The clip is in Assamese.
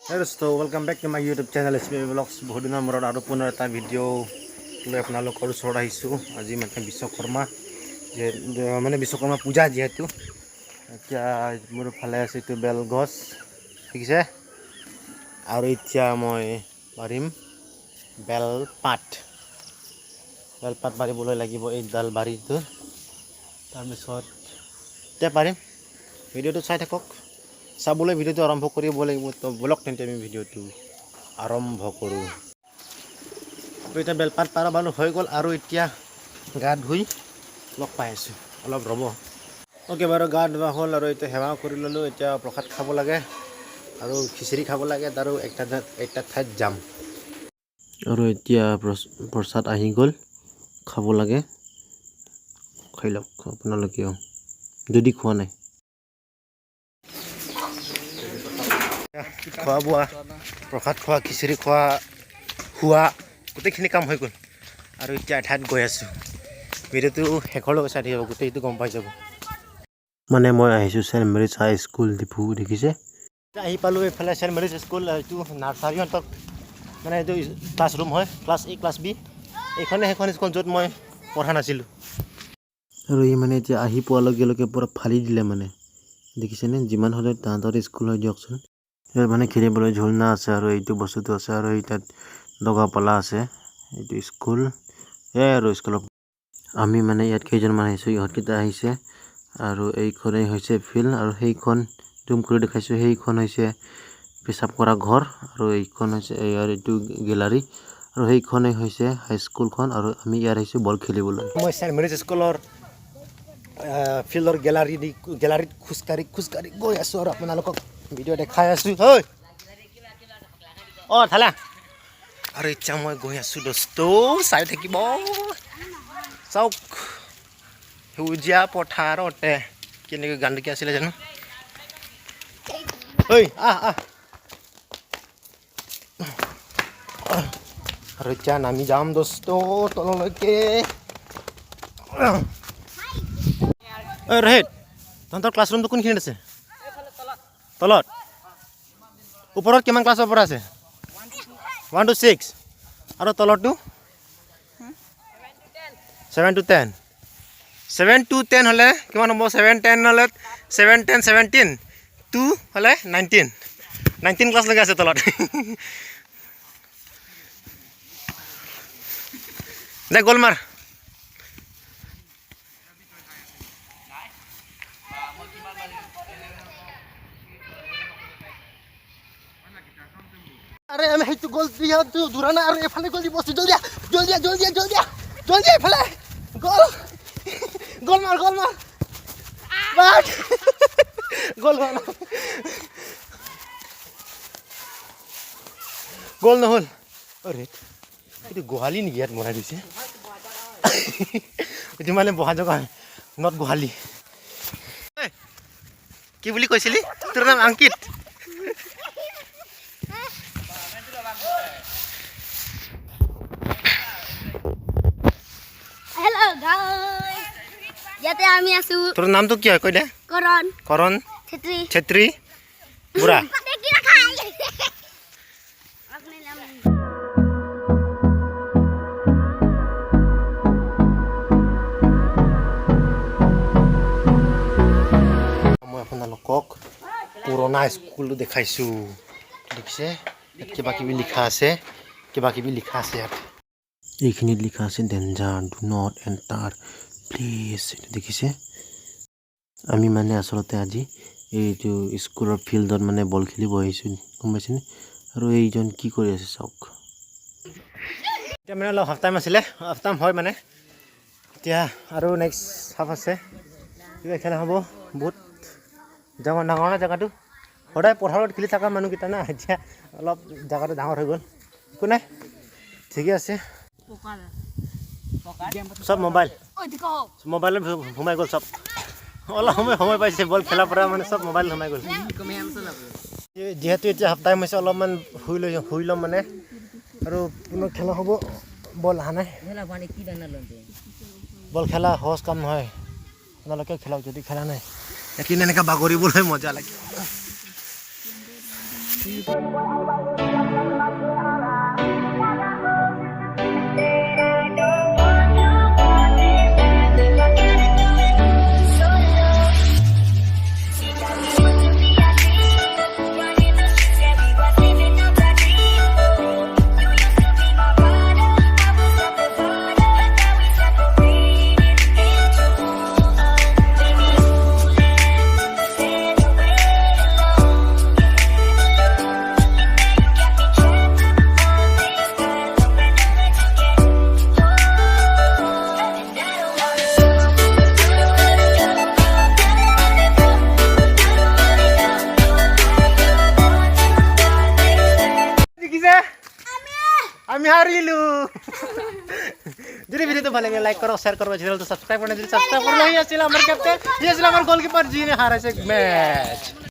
Hey dosto, welcome back to my YouTube channel SBI Vlogs. বহুত দিনৰ মূৰত আৰু পুনৰ এটা ভিডিঅ' লৈ আপোনালোকৰ ওচৰত আহিছোঁ। আজি মানে বিশ্বকৰ্মা মানে বিশ্বকৰ্মা পূজা যিহেতু এতিয়া মোৰ ফালে আছে এইটো বেলগছ দেখিছে আৰু এতিয়া মই পাৰিম বেলপাত পাৰিবলৈ লাগিব এই ডাল বাৰীটো তাৰপিছত এতিয়া পাৰিম ভিডিঅ'টো চাই থাকক চাবলৈ ভিডিঅ'টো আৰম্ভ কৰিব লাগিব তো বলক তেন্তে আমি ভিডিঅ'টো আৰম্ভ কৰোঁ এতিয়া বেলপাত পাৰা বাৰু হৈ গ'ল আৰু এতিয়া গা ধুই লগ পাই আছোঁ অলপ ৰ'ব অ'কে বাৰু গা ধোৱা হ'ল আৰু এতিয়া সেৱা কৰি ল'লোঁ এতিয়া প্ৰসাদ খাব লাগে আৰু খিচিৰি খাব লাগে আৰু একটা ঠাইত যাম আৰু এতিয়া প্ৰসাদ আহি গ'ল খাব লাগে খাই লওক আপোনালোকেও যদি খোৱা নাই খোৱা বোৱা প্ৰসাদ খোৱা খিচিৰি খোৱা খোৱা গোটেইখিনি কাম হৈ গ'ল আৰু এতিয়া এঠাইত গৈ আছোঁ ভিডিঅ'টো শেষলৈকে চাই থাকিব গোটেইটো গম পাই যাব মানে মই আহিছোঁ চেণ্ট মেৰিজ হাই স্কুল ডিপু দেখিছে আহি পালোঁ এইফালে চেণ্ট মেৰিজ স্কুল এইটো নাৰ্চাৰীহঁতক মানে এইটো ক্লাছৰুম হয় ক্লাছ এ ক্লাছ বি সেইখন স্কুল য'ত মই পঢ়া নাছিলোঁ আৰু ই মানে এতিয়া আহি পোৱাৰ লগে লগে পূৰা ফালি দিলে মানে দেখিছেনে যিমান হ'লেও তাহাঁতৰ স্কুল হয় দিয়কচোন ইয়াত মানে খেলিবলৈ ঝুলনা আছে আৰু এইটো বস্তুটো আছে আৰু এই তাত দগাপালা আছে এইটো স্কুল আৰু স্কুলত আমি মানে ইয়াত কেইজনমান আহিছোঁ ইহঁতকেইটা আহিছে আৰু এইখনেই হৈছে ফিল্ড আৰু সেইখন জুম কৰি দেখাইছোঁ সেইখন হৈছে পেচাব কৰা ঘৰ আৰু এইখন হৈছে এইটো গেলাৰী আৰু সেইখনেই হৈছে হাইস্কুলখন আৰু আমি ইয়াত আহিছোঁ বল খেলিবলৈ মই চেণ্ট মেৰিজ স্কুলৰ ফিল্ডৰ গেলাৰীত খোজকাঢ়ি গৈ আছোঁ আৰু আপোনালোকক ভিডিঅ' দেখাই আছোঁ হয় অঁ থালা আৰু এতিয়া মই গৈ আছোঁ দোস্ত চাই থাকিব চাওক সেউজীয়া পথাৰতে কেনেকৈ গানটো আছিলে জানো ঐ আৰু এতিয়া নামি যাম দোস্ত তললৈকে ৰহিত তহঁতৰ ক্লাছৰুমটো কোনখিনিত আছে তলত ওপৰত কিমান ক্লাছৰ পৰা আছে 1 to 6 আৰু তলৰটো 7 to 10 7 to 10 হ'লে কিমান হ'ব 7 10 হ'লে 7 10 17 2 হ'লে 19 ক্লাছ লগা আছে তলত দে গ'ল মাৰ আরে আমি হেতু গোল দিয়া দূরা না আর এফালে গোল দিব জলদি এফালে গোল মার বাট গোল নহল আরে এটো গোহালি নেকি ইয়াত বনাই দিছে এটো মানে বহা জগা নট গোহালি কি বুলি কৈছিলি তোৰ নাম অংকিত Hello guys. Yate ami asu. তোৰ নামটো কি হয় কই দে কৰণ ছেত্ৰী বুঢ়া মই আপোনালোকক পুৰণা স্কুলটো দেখাইছোঁ দেখিছে কিবা কিবি লিখা আছে ইয়াত এইখিনিত লিখা আছে danger do not enter please দেখিছে আমি মানে আচলতে আজি এইটো স্কুলৰ ফিল্ডত মানে বল খেলিব আহিছোঁ গম পাইছেনে আৰু এইজন কি কৰি আছে চাওক এতিয়া মানে অলপ হাফ টাইম আছিলে হাফ টাইম হয় মানে এতিয়া আৰু নেক্সট হাফ আছে কিবা খেলা হ'ব বহুত ডাঙৰ না জেগাটো সদায় পথাৰত খেলি থকা মানুহকেইটা না এতিয়া অলপ জেগাটো ডাঙৰ হৈ গ'ল একো নাই ঠিকে আছে সব মোবাইলত সোমাই গ'ল সব অলপ সময় পাইছে বল খেলাৰ পৰা মানে সব মোবাইল সোমাই গ'ল যিহেতু এতিয়া হাফ টাইম হৈছে অলপমান শুই ল'ম মানে আৰু পুনৰ খেলা হ'ব বল অহা নাই বল খেলা সহজ কাম নহয় আপোনালোকে খেলক যদি খেলা নাই এদিন এনেকৈ বাগৰিবলৈ মজা লাগে আমি হারিলু যদি ভিডিওটা ভালো লাগে লাইক করো শেয়ার করো চ্যানেলটা সাবস্ক্রাইব করে দিলে সাবস্ক্রাইব করলে এই ছিল আমার ক্যাপ্টেন এই ছিল আমার গোলকিপার যিনি হারাইছে ম্যাচ